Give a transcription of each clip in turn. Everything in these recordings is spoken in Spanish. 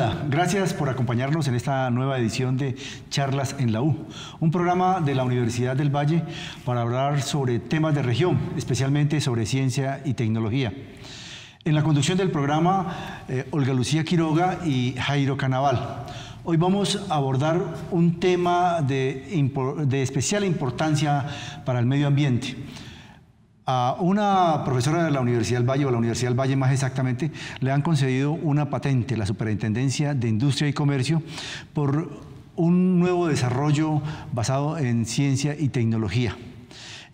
Hola, gracias por acompañarnos en esta nueva edición de Charlas en la U, un programa de la Universidad del Valle para hablar sobre temas de región, especialmente sobre ciencia y tecnología. En la conducción del programa, Olga Lucía Quiroga y Jairo Canaval. Hoy vamos a abordar un tema de especial importancia para el medio ambiente. A una profesora de la Universidad del Valle, o la Universidad del Valle más exactamente, le han concedido una patente, la Superintendencia de Industria y Comercio, por un nuevo desarrollo basado en ciencia y tecnología.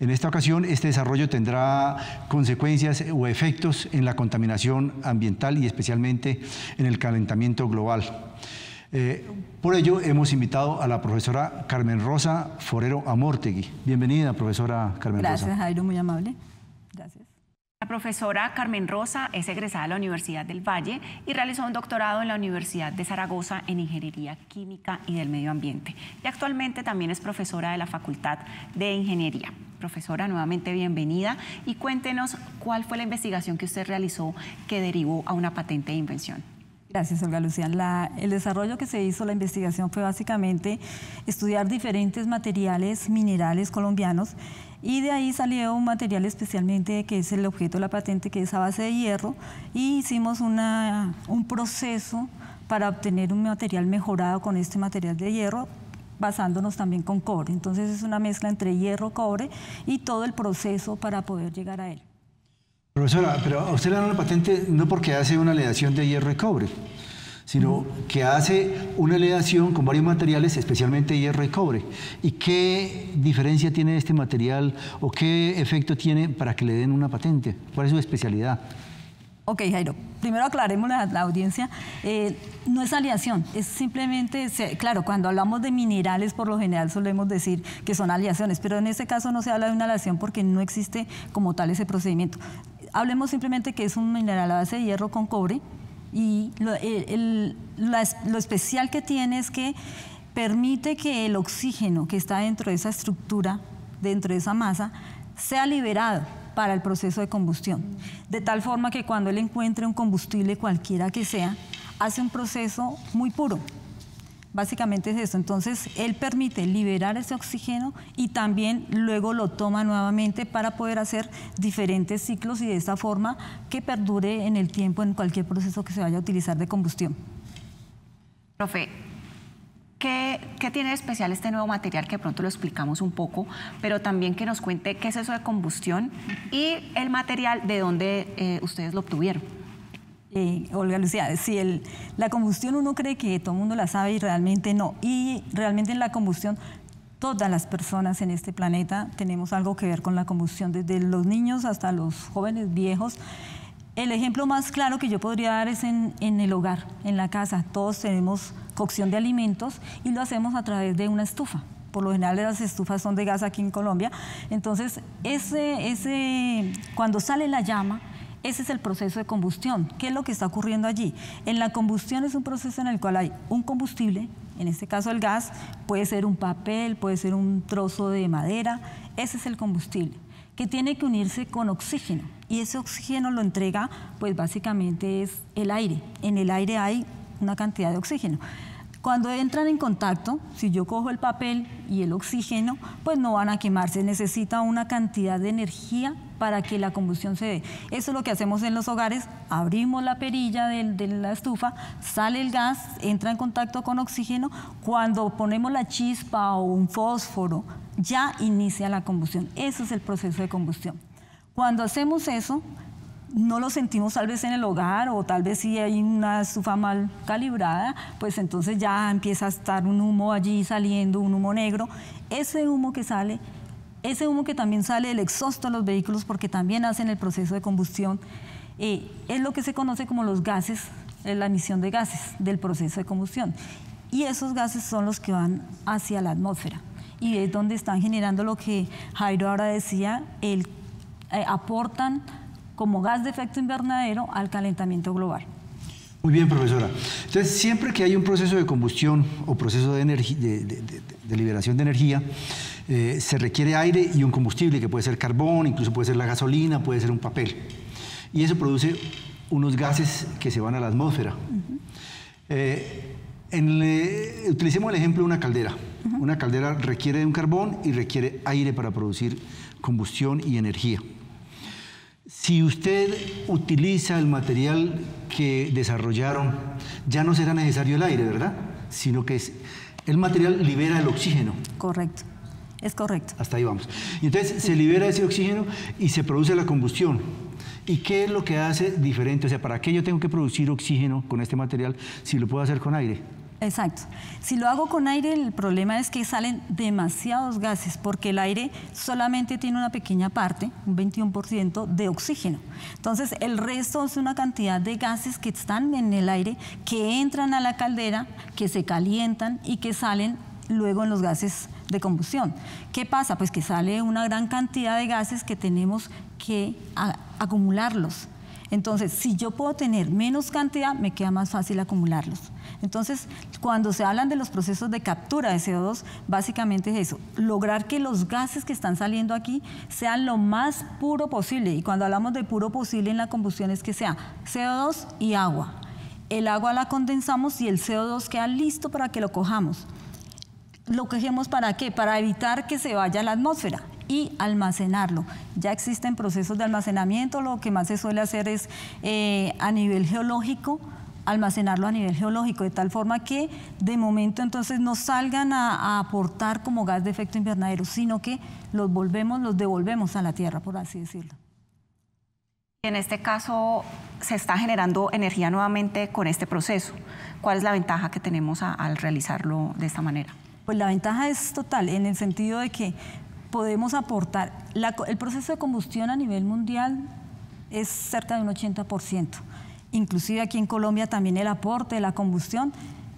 En esta ocasión, este desarrollo tendrá consecuencias o efectos en la contaminación ambiental y especialmente en el calentamiento global. Por ello, hemos invitado a la profesora Carmen Rosa Forero Amortegui. Bienvenida, profesora Carmen Rosa. Gracias, Jairo, muy amable. Gracias. La profesora Carmen Rosa es egresada de la Universidad del Valle y realizó un doctorado en la Universidad de Zaragoza en Ingeniería Química y del Medio Ambiente. Y actualmente también es profesora de la Facultad de Ingeniería. Profesora, nuevamente bienvenida y cuéntenos cuál fue la investigación que usted realizó que derivó a una patente de invención. Gracias, Olga Lucía. El desarrollo que se hizo, la investigación, fue básicamente estudiar diferentes materiales minerales colombianos y de ahí salió un material especialmente que es el objeto de la patente, que es a base de hierro, y hicimos un proceso para obtener un material mejorado con este material de hierro, basándonos también con cobre. Entonces es una mezcla entre hierro, cobre y todo el proceso para poder llegar a él. Profesora, pero a usted le dan la patente no porque hace una aleación de hierro y cobre, sino que hace una aleación con varios materiales, especialmente hierro y cobre. ¿Y qué diferencia tiene este material o qué efecto tiene para que le den una patente? ¿Cuál es su especialidad? Ok, Jairo, primero aclaremos a la audiencia, no es aleación, es simplemente, claro, cuando hablamos de minerales por lo general solemos decir que son aleaciones, pero en este caso no se habla de una aleación porque no existe como tal ese procedimiento. Hablemos simplemente que es un mineral a base de hierro con cobre y lo especial que tiene es que permite que el oxígeno que está dentro de esa estructura, dentro de esa masa, sea liberado para el proceso de combustión, de tal forma que cuando él encuentre un combustible cualquiera que sea, hace un proceso muy puro. Básicamente es eso. Entonces, él permite liberar ese oxígeno y también luego lo toma nuevamente para poder hacer diferentes ciclos y de esta forma que perdure en el tiempo en cualquier proceso que se vaya a utilizar de combustión. Profe, ¿qué tiene de especial este nuevo material? Que de pronto lo explicamos un poco, pero también que nos cuente qué es eso de combustión y el material de dónde ustedes lo obtuvieron. Olga Lucía, si la combustión uno cree que todo el mundo la sabe y realmente no. Y realmente en la combustión todas las personas en este planeta tenemos algo que ver con la combustión, desde los niños hasta los jóvenes, viejos. El ejemplo más claro que yo podría dar es en el hogar, en la casa. Todos tenemos cocción de alimentos y lo hacemos a través de una estufa. Por lo general las estufas son de gas aquí en Colombia. Entonces, cuando sale la llama, ese es el proceso de combustión. ¿Qué es lo que está ocurriendo allí? En la combustión es un proceso en el cual hay un combustible, en este caso el gas, puede ser un papel, puede ser un trozo de madera, ese es el combustible, que tiene que unirse con oxígeno. Y ese oxígeno lo entrega, pues básicamente es el aire. En el aire hay una cantidad de oxígeno. Cuando entran en contacto, si yo cojo el papel y el oxígeno, pues no van a quemarse. Necesita una cantidad de energía para que la combustión se dé. Eso es lo que hacemos en los hogares. Abrimos la perilla de la estufa, sale el gas, entra en contacto con oxígeno. Cuando ponemos la chispa o un fósforo, ya inicia la combustión. Eso es el proceso de combustión. Cuando hacemos eso, no lo sentimos tal vez en el hogar o tal vez si hay una estufa mal calibrada, pues entonces ya empieza a estar un humo allí saliendo, un humo negro. Ese humo que sale, ese humo que también sale del exhausto de los vehículos porque también hacen el proceso de combustión, es lo que se conoce como los gases, la emisión de gases del proceso de combustión. Y esos gases son los que van hacia la atmósfera y es donde están generando lo que Jairo ahora decía, aportan como gas de efecto invernadero al calentamiento global. Muy bien, profesora. Entonces, siempre que hay un proceso de combustión o proceso de liberación de energía, se requiere aire y un combustible, que puede ser carbón, incluso puede ser la gasolina, puede ser un papel. Y eso produce unos gases que se van a la atmósfera. Utilicemos el ejemplo de una caldera. Una caldera requiere de un carbón y requiere aire para producir combustión y energía. Si usted utiliza el material que desarrollaron, ya no será necesario el aire, ¿verdad? Sino que el material libera el oxígeno. Correcto, es correcto. Hasta ahí vamos. Y entonces se libera ese oxígeno y se produce la combustión. ¿Y qué es lo que hace diferente? O sea, ¿para qué yo tengo que producir oxígeno con este material si lo puedo hacer con aire? Exacto. Si lo hago con aire, el problema es que salen demasiados gases, porque el aire solamente tiene una pequeña parte, un 21% de oxígeno. Entonces, el resto es una cantidad de gases que están en el aire, que entran a la caldera, que se calientan y que salen luego en los gases de combustión. ¿Qué pasa? Pues que sale una gran cantidad de gases que tenemos que acumularlos. Entonces, si yo puedo tener menos cantidad, me queda más fácil acumularlos. Entonces, cuando se hablan de los procesos de captura de CO2, básicamente es eso, lograr que los gases que están saliendo aquí sean lo más puro posible. Y cuando hablamos de puro posible en la combustión es que sea CO2 y agua. El agua la condensamos y el CO2 queda listo para que lo cojamos. ¿Lo cogemos para qué? Para evitar que se vaya a la atmósfera y almacenarlo. Ya existen procesos de almacenamiento, lo que más se suele hacer es a nivel geológico, almacenarlo a nivel geológico, de tal forma que de momento entonces no salgan a aportar como gas de efecto invernadero, sino que los devolvemos a la Tierra, por así decirlo. En este caso se está generando energía nuevamente con este proceso. ¿Cuál es la ventaja que tenemos al realizarlo de esta manera? Pues la ventaja es total, en el sentido de que podemos aportar. El proceso de combustión a nivel mundial es cerca de un 80%. Inclusive aquí en Colombia también el aporte de la combustión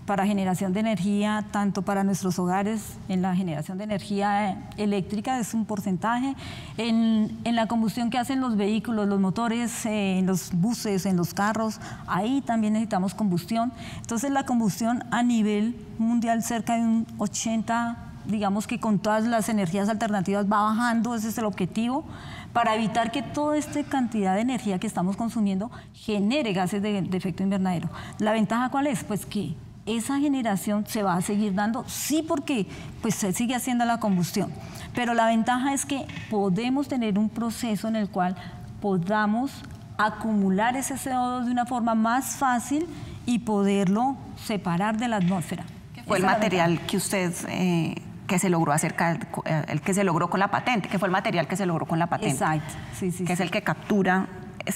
para generación de energía, tanto para nuestros hogares, en la generación de energía eléctrica es un porcentaje, en la combustión que hacen los vehículos, los motores, en los buses, en los carros, ahí también necesitamos combustión. Entonces la combustión a nivel mundial cerca de un 80%, digamos que con todas las energías alternativas va bajando, ese es el objetivo, para evitar que toda esta cantidad de energía que estamos consumiendo genere gases de efecto invernadero. ¿La ventaja cuál es? Pues que esa generación se va a seguir dando, sí, porque pues se sigue haciendo la combustión, pero la ventaja es que podemos tener un proceso en el cual podamos acumular ese CO2 de una forma más fácil y poderlo separar de la atmósfera. ¿Qué fue el material que usted... que se logró el que se logró con la patente, que fue el material que se logró con la patente? Exacto, sí, sí. Que es el que captura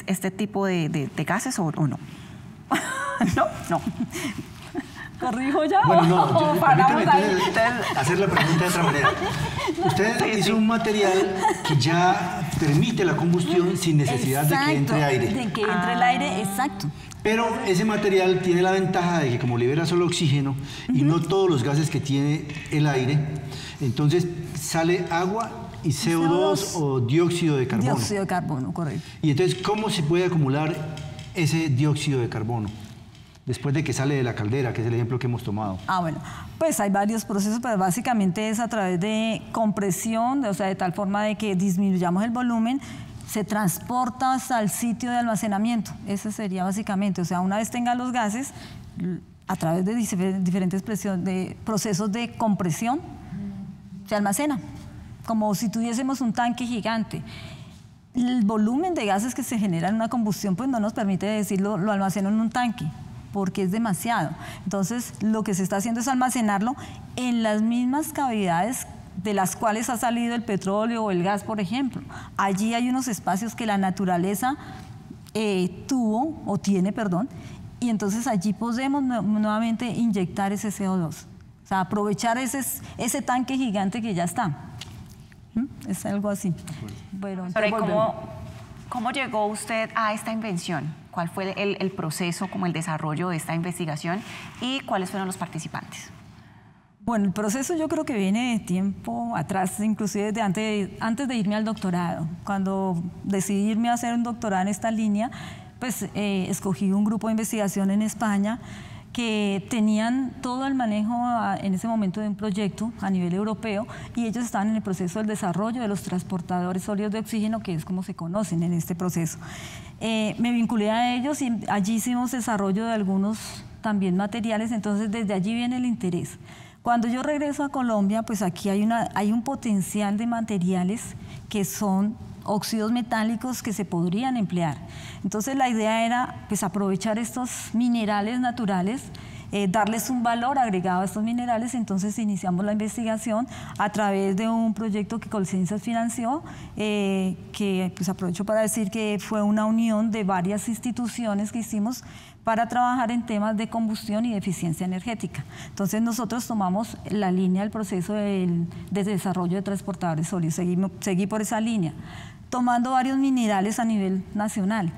este tipo de gases o no. No. ¿Corrijo ya? Bueno, no, permítame hacer la pregunta de otra manera. Usted hizo un material que ya permite la combustión sin necesidad de que entre aire. De que entre el aire, exacto. Pero ese material tiene la ventaja de que como libera solo oxígeno y no todos los gases que tiene el aire, entonces sale agua y CO2 o dióxido de carbono. Dióxido de carbono, correcto. Y entonces, ¿cómo se puede acumular ese dióxido de carbono después de que sale de la caldera, que es el ejemplo que hemos tomado? Bueno, pues hay varios procesos, pero básicamente es a través de compresión, o sea, de tal forma de que disminuyamos el volumen, se transporta hasta el sitio de almacenamiento. Ese sería básicamente, o sea, una vez tenga los gases, a través de diferentes procesos de compresión, se almacena, como si tuviésemos un tanque gigante. El volumen de gases que se genera en una combustión pues no nos permite decirlo, lo almaceno en un tanque, porque es demasiado. Entonces, lo que se está haciendo es almacenarlo en las mismas cavidades de las cuales ha salido el petróleo o el gas, por ejemplo. Allí hay unos espacios que la naturaleza tiene, y entonces allí podemos nuevamente inyectar ese CO2. O sea, aprovechar ese tanque gigante que ya está. Es algo así. Bueno, ¿cómo llegó usted a esta invención? ¿Cuál fue el proceso, como el desarrollo de esta investigación y cuáles fueron los participantes? Bueno, el proceso yo creo que viene de tiempo atrás, inclusive desde antes de irme al doctorado. Cuando decidí irme a hacer un doctorado en esta línea, pues escogí un grupo de investigación en España que tenían todo el manejo en ese momento de un proyecto a nivel europeo y ellos estaban en el proceso del desarrollo de los transportadores sólidos de oxígeno, que es como se conocen en este proceso. Me vinculé a ellos y allí hicimos desarrollo de algunos también materiales, entonces desde allí viene el interés. Cuando yo regreso a Colombia, pues aquí hay un potencial de materiales que son óxidos metálicos que se podrían emplear. Entonces la idea era pues aprovechar estos minerales naturales, darles un valor agregado a estos minerales. Entonces iniciamos la investigación a través de un proyecto que Colciencias financió, que pues aprovecho para decir que fue una unión de varias instituciones que hicimos para trabajar en temas de combustión y de eficiencia energética. Entonces nosotros tomamos la línea del proceso de desarrollo de transportadores sólidos, seguí por esa línea, tomando varios minerales a nivel nacional.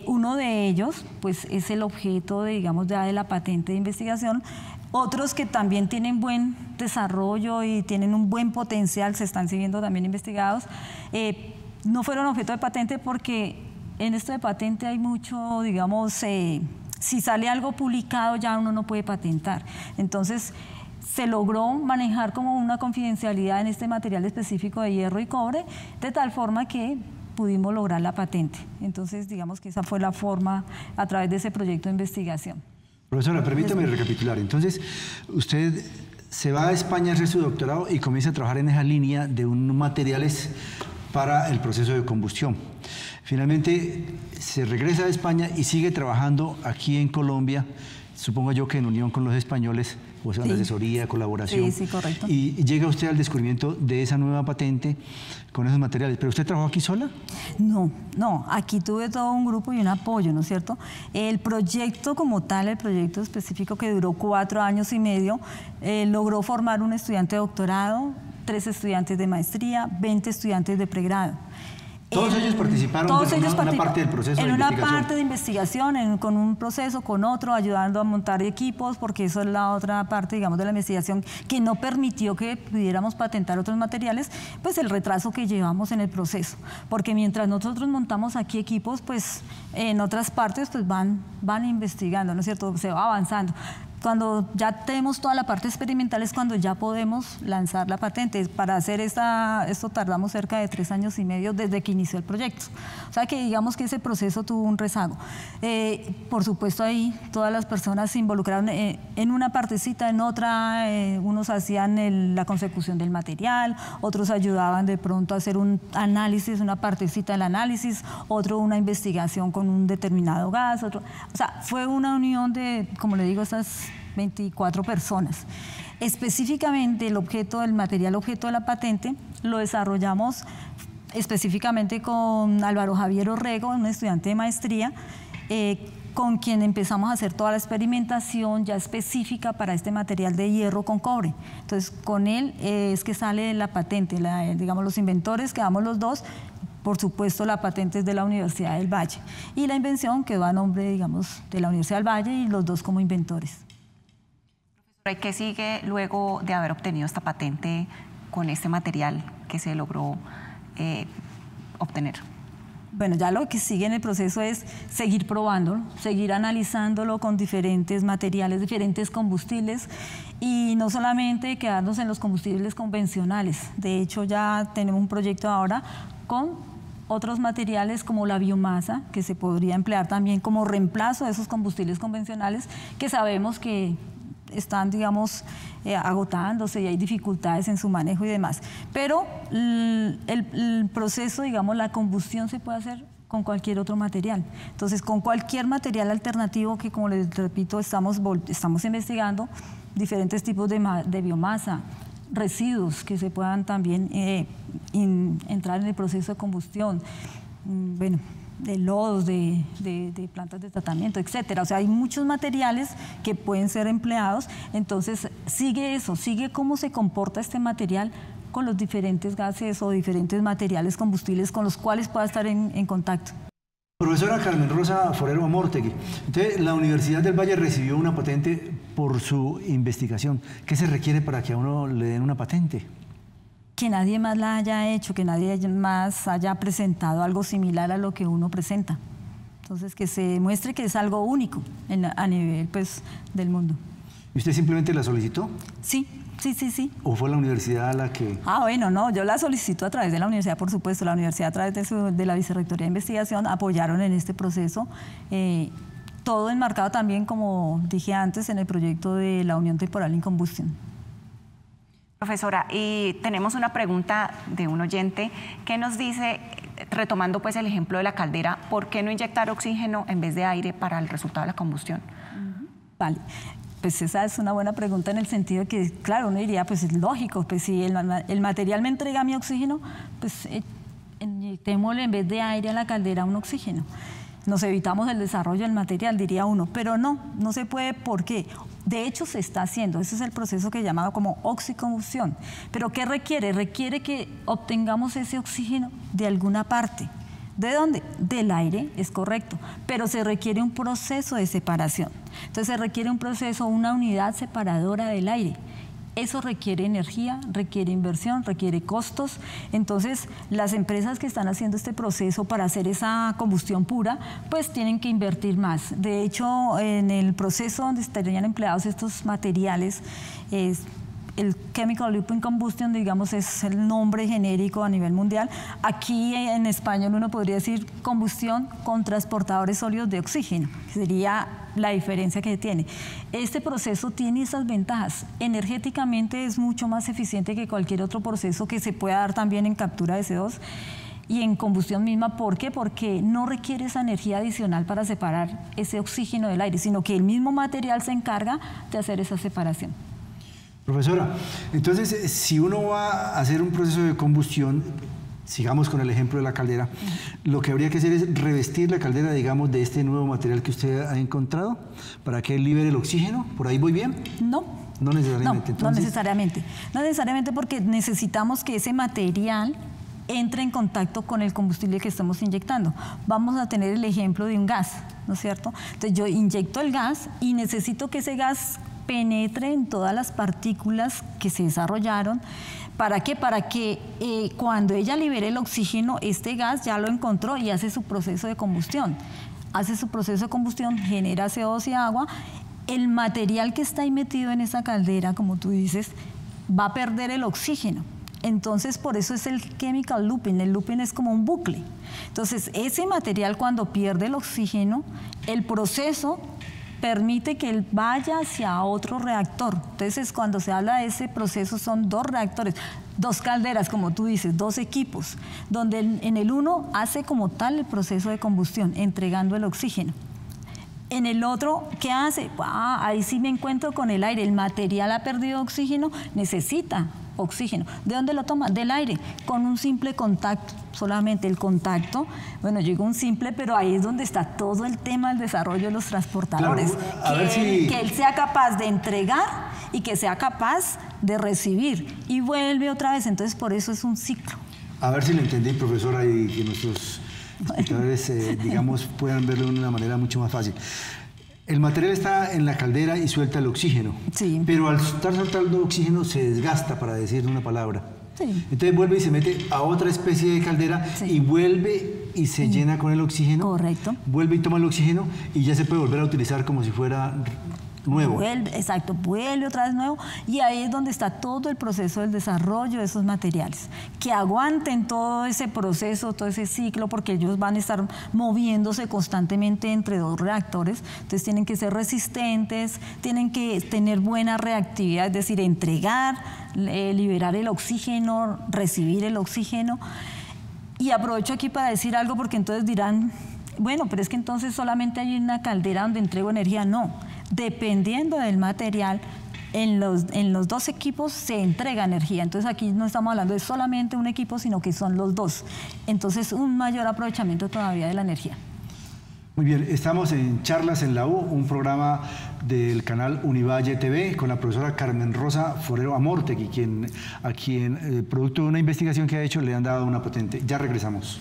Uno de ellos pues, es el objeto digamos, de la patente de investigación. Otros que también tienen buen desarrollo y tienen un buen potencial, se están siguiendo también investigados, no fueron objeto de patente porque en esto de patente hay mucho, digamos, si sale algo publicado ya uno no puede patentar. Entonces, se logró manejar como una confidencialidad en este material específico de hierro y cobre, de tal forma que pudimos lograr la patente. Entonces, digamos que esa fue la forma a través de ese proyecto de investigación. Profesora, permítame recapitular. Entonces, usted se va a España a hacer su doctorado y comienza a trabajar en esa línea de unos materiales para el proceso de combustión. Finalmente, se regresa a España y sigue trabajando aquí en Colombia, supongo yo que en unión con los españoles, o sea, sí, asesoría, colaboración. Sí, sí, correcto. Y llega usted al descubrimiento de esa nueva patente con esos materiales. ¿Pero usted trabajó aquí sola? No, no, aquí tuve todo un grupo y un apoyo, ¿no es cierto? El proyecto como tal, el proyecto específico que duró 4 años y medio, logró formar un estudiante de doctorado, 3 estudiantes de maestría, 20 estudiantes de pregrado. ¿Todos ellos participaron en una parte del proceso de investigación? En una parte de investigación, con un proceso, con otro, ayudando a montar equipos, porque eso es la otra parte, digamos, de la investigación que no permitió que pudiéramos patentar otros materiales, pues el retraso que llevamos en el proceso. Porque mientras nosotros montamos aquí equipos, pues en otras partes pues van investigando, ¿no es cierto? Se va avanzando. Cuando ya tenemos toda la parte experimental es cuando ya podemos lanzar la patente. Para hacer esto tardamos cerca de 3 años y medio desde que inició el proyecto. O sea que digamos que ese proceso tuvo un rezago. Por supuesto ahí todas las personas se involucraron en una partecita, en otra, unos hacían la consecución del material, otros ayudaban de pronto a hacer un análisis, una partecita del análisis, otro una investigación con un determinado gas, otro. O sea, fue una unión de, como le digo, estas 24 personas. Específicamente el objeto del material, objeto de la patente, lo desarrollamos específicamente con Álvaro Javier Orrego, un estudiante de maestría, con quien empezamos a hacer toda la experimentación ya específica para este material de hierro con cobre. Entonces, con él es que sale la patente, digamos, los inventores quedamos los dos. Por supuesto, la patente es de la Universidad del Valle y la invención quedó a nombre, digamos, de la Universidad del Valle y los dos como inventores. ¿Qué sigue luego de haber obtenido esta patente con este material que se logró obtener? Bueno, ya lo que sigue en el proceso es seguir probándolo, seguir analizándolo con diferentes materiales, diferentes combustibles y no solamente quedarnos en los combustibles convencionales. De hecho, ya tenemos un proyecto ahora con otros materiales como la biomasa, que se podría emplear también como reemplazo de esos combustibles convencionales que sabemos que están, digamos, agotándose y hay dificultades en su manejo y demás. Pero el proceso, digamos, la combustión se puede hacer con cualquier otro material. Entonces, con cualquier material alternativo que, como les repito, estamos investigando diferentes tipos de biomasa, residuos que se puedan también entrar en el proceso de combustión. Bueno, de lodos, de plantas de tratamiento, etcétera. O sea, hay muchos materiales que pueden ser empleados. Entonces, sigue eso, sigue cómo se comporta este material con los diferentes gases o diferentes materiales combustibles con los cuales pueda estar en contacto. Profesora Carmen Rosa Forero Amortegui, entonces la Universidad del Valle recibió una patente por su investigación. ¿Qué se requiere para que a uno le den una patente? Que nadie más la haya hecho, que nadie más haya presentado algo similar a lo que uno presenta. Entonces, que se demuestre que es algo único a nivel, pues, del mundo. ¿Y usted simplemente la solicitó? Sí. ¿O fue la universidad la que...? Ah, bueno, no, yo la solicito a través de la universidad, por supuesto. La universidad a través de la Vicerrectoría de Investigación apoyaron en este proceso. todo enmarcado también, como dije antes, en el proyecto de la Unión Temporal en Combustión. Profesora, y tenemos una pregunta de un oyente que nos dice, retomando pues el ejemplo de la caldera, ¿por qué no inyectar oxígeno en vez de aire para el resultado de la combustión? Vale, pues esa es una buena pregunta en el sentido de que, claro, uno diría, pues es lógico, pues si el material me entrega mi oxígeno, pues inyectémosle en vez de aire a la caldera un oxígeno. Nos evitamos el desarrollo del material, diría uno, pero no se puede. ¿Por qué? De hecho, se está haciendo. Ese es el proceso que llamado como oxicombustión. ¿Pero qué requiere? Requiere que obtengamos ese oxígeno de alguna parte. ¿De dónde? Del aire, es correcto, pero se requiere un proceso de separación. Entonces, se requiere un proceso, una unidad separadora del aire. Eso requiere energía, requiere inversión, requiere costos. Entonces, las empresas que están haciendo este proceso para hacer esa combustión pura, pues tienen que invertir más. De hecho, en el proceso donde estarían empleados estos materiales, el Chemical Looping Combustion, digamos, es el nombre genérico a nivel mundial. Aquí en español uno podría decir combustión con transportadores sólidos de oxígeno, que sería la diferencia que tiene. Este proceso tiene esas ventajas. Energéticamente es mucho más eficiente que cualquier otro proceso que se pueda dar también en captura de CO2 y en combustión misma. ¿Por qué? Porque no requiere esa energía adicional para separar ese oxígeno del aire, sino que el mismo material se encarga de hacer esa separación. Profesora, entonces, si uno va a hacer un proceso de combustión, sigamos con el ejemplo de la caldera, lo que habría que hacer es revestir la caldera, digamos, de este nuevo material que usted ha encontrado para que libere el oxígeno. ¿Por ahí voy bien? No. No necesariamente. No necesariamente. No necesariamente, porque necesitamos que ese material entre en contacto con el combustible que estamos inyectando. Vamos a tener el ejemplo de un gas, ¿no es cierto? Entonces yo inyecto el gas y necesito que ese gas penetre en todas las partículas que se desarrollaron. ¿Para qué? Para que cuando ella libere el oxígeno, este gas ya lo encontró y hace su proceso de combustión. Hace su proceso de combustión, genera CO2 y agua. El material que está ahí metido en esa caldera, como tú dices, va a perder el oxígeno. Entonces, por eso es el chemical looping. El looping es como un bucle. Entonces, ese material cuando pierde el oxígeno, el proceso permite que él vaya hacia otro reactor. Entonces, cuando se habla de ese proceso, son dos reactores, dos calderas, como tú dices, dos equipos, donde en el uno hace como tal el proceso de combustión, entregando el oxígeno. En el otro, ¿qué hace? Ahí sí me encuentro con el aire. El material ha perdido oxígeno, necesita oxígeno. ¿De dónde lo toma? Del aire, con un simple contacto. Solamente el contacto, bueno, yo digo un simple, pero ahí es donde está todo el tema del desarrollo de los transportadores. Claro, que él sea capaz de entregar y que sea capaz de recibir y vuelve otra vez. Entonces, por eso es un ciclo. A ver si lo entendí, profesora, y que nuestros espectadores, digamos, puedan verlo de una manera mucho más fácil. El material está en la caldera y suelta el oxígeno, sí, pero al estar soltando oxígeno se desgasta, para decir una palabra. Sí. Entonces vuelve y se mete a otra especie de caldera, sí, y vuelve y se llena con el oxígeno. Correcto. Vuelve y toma el oxígeno y ya se puede volver a utilizar como si fuera nuevo. Exacto, vuelve otra vez nuevo, y ahí es donde está todo el proceso del desarrollo de esos materiales, que aguanten todo ese proceso, todo ese ciclo, porque ellos van a estar moviéndose constantemente entre dos reactores. Entonces tienen que ser resistentes, tienen que tener buena reactividad, es decir, entregar, liberar el oxígeno, recibir el oxígeno. Y aprovecho aquí para decir algo, porque entonces dirán, bueno, pero es que entonces solamente hay una caldera donde entrego energía. No, dependiendo del material, en los dos equipos se entrega energía. Entonces aquí no estamos hablando de solamente un equipo, sino que son los dos. Entonces un mayor aprovechamiento todavía de la energía. Muy bien, estamos en Charlas en la U, un programa del canal Univalle TV con la profesora Carmen Rosa Forero Amortegui, a quien, producto de una investigación que ha hecho, le han dado una patente. Ya regresamos.